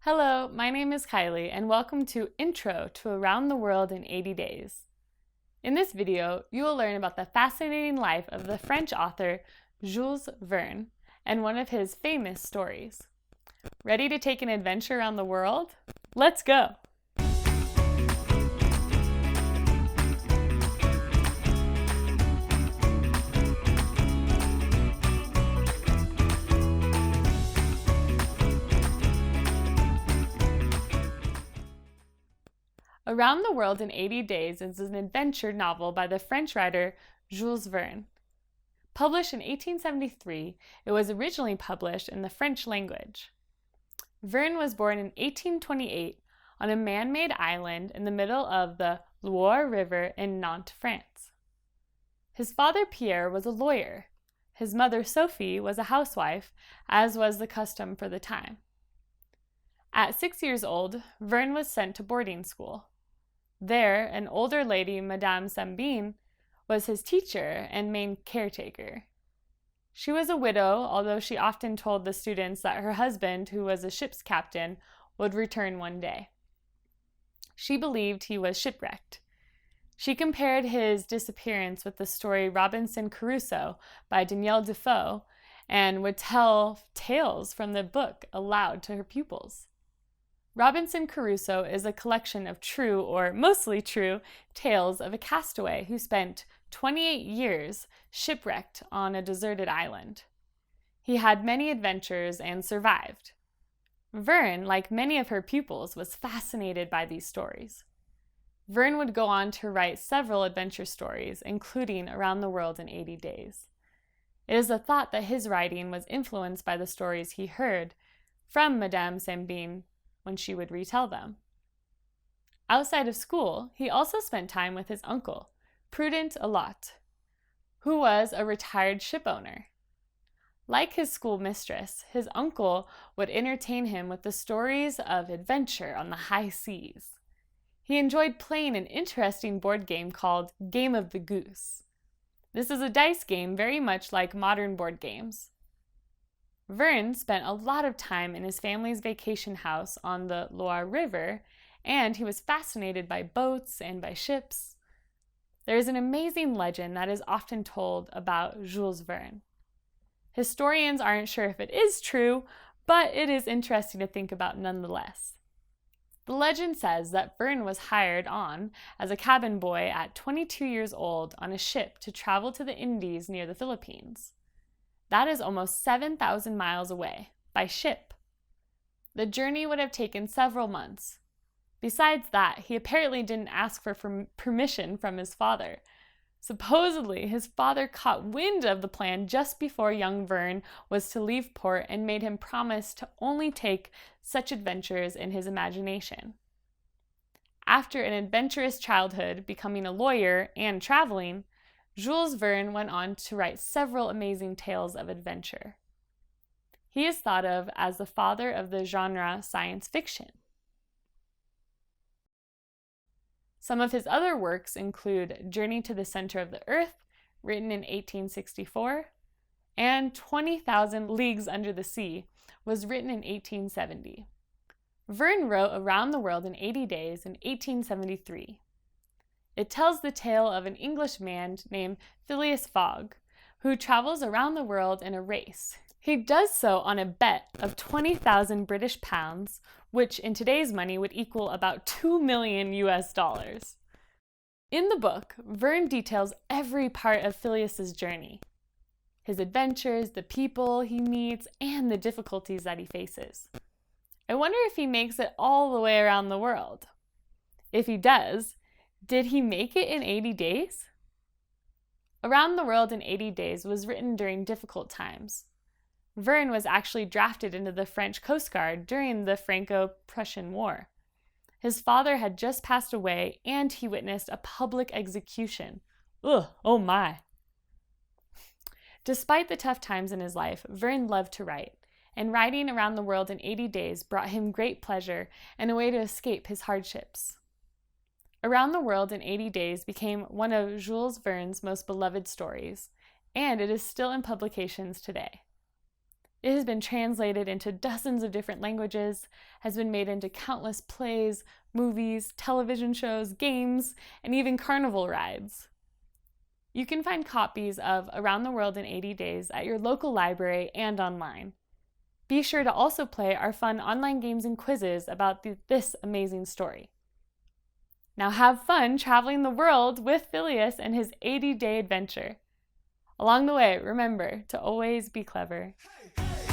Hello, my name is Kylie, and welcome to Intro to Around the World in 80 Days. In this video, you will learn about the fascinating life of the French author Jules Verne and one of his famous stories. Ready to take an adventure around the world? Let's go! Around the World in 80 Days is an adventure novel by the French writer Jules Verne. Published in 1873, it was originally published in the French language. Verne was born in 1828 on a man-made island in the middle of the Loire River in Nantes, France. His father Pierre was a lawyer. His mother Sophie was a housewife, as was the custom for the time. At 6 years old, Verne was sent to boarding school. There, an older lady, Madame Sambine, was his teacher and main caretaker. She was a widow, although she often told the students that her husband, who was a ship's captain, would return one day. She believed he was shipwrecked. She compared his disappearance with the story Robinson Crusoe by Danielle Defoe and would tell tales from the book aloud to her pupils. Robinson Crusoe is a collection of true, or mostly true, tales of a castaway who spent 28 years shipwrecked on a deserted island. He had many adventures and survived. Verne, like many of her pupils, was fascinated by these stories. Verne would go on to write several adventure stories, including Around the World in 80 Days. It is a thought that his writing was influenced by the stories he heard from Madame Sambine when she would retell them. Outside of school, he also spent time with his uncle, Prudent Allot, who was a retired shipowner. Like his school mistress, his uncle would entertain him with the stories of adventure on the high seas. He enjoyed playing an interesting board game called Game of the Goose. This is a dice game very much like modern board games. Verne spent a lot of time in his family's vacation house on the Loire River, and he was fascinated by boats and by ships. There is an amazing legend that is often told about Jules Verne. Historians aren't sure if it is true, but it is interesting to think about nonetheless. The legend says that Verne was hired on as a cabin boy at 22 years old on a ship to travel to the Indies near the Philippines. That is almost 7,000 miles away, by ship. The journey would have taken several months. Besides that, he apparently didn't ask for permission from his father. Supposedly, his father caught wind of the plan just before young Verne was to leave port and made him promise to only take such adventures in his imagination. After an adventurous childhood, becoming a lawyer and traveling, Jules Verne went on to write several amazing tales of adventure. He is thought of as the father of the genre science fiction. Some of his other works include Journey to the Center of the Earth, written in 1864, and 20,000 Leagues Under the Sea, was written in 1870. Verne wrote Around the World in 80 Days in 1873. It tells the tale of an Englishman named Phileas Fogg, who travels around the world in a race. He does so on a bet of 20,000 British pounds, which in today's money would equal about $2 million US. In the book, Verne details every part of Phileas's journey: his adventures, the people he meets, and the difficulties that he faces. I wonder if he makes it all the way around the world. If he does, did he make it in 80 days? Around the World in 80 Days was written during difficult times. Verne was actually drafted into the French Coast Guard during the Franco-Prussian War. His father had just passed away, and he witnessed a public execution. Ugh, oh my. Despite the tough times in his life, Verne loved to write, and writing Around the World in 80 Days brought him great pleasure and a way to escape his hardships. Around the World in 80 Days became one of Jules Verne's most beloved stories, and it is still in publications today. It has been translated into dozens of different languages, has been made into countless plays, movies, television shows, games, and even carnival rides. You can find copies of Around the World in 80 Days at your local library and online. Be sure to also play our fun online games and quizzes about this amazing story. Now have fun traveling the world with Phileas and his 80-day adventure. Along the way, remember to always be clever. Hey, hey.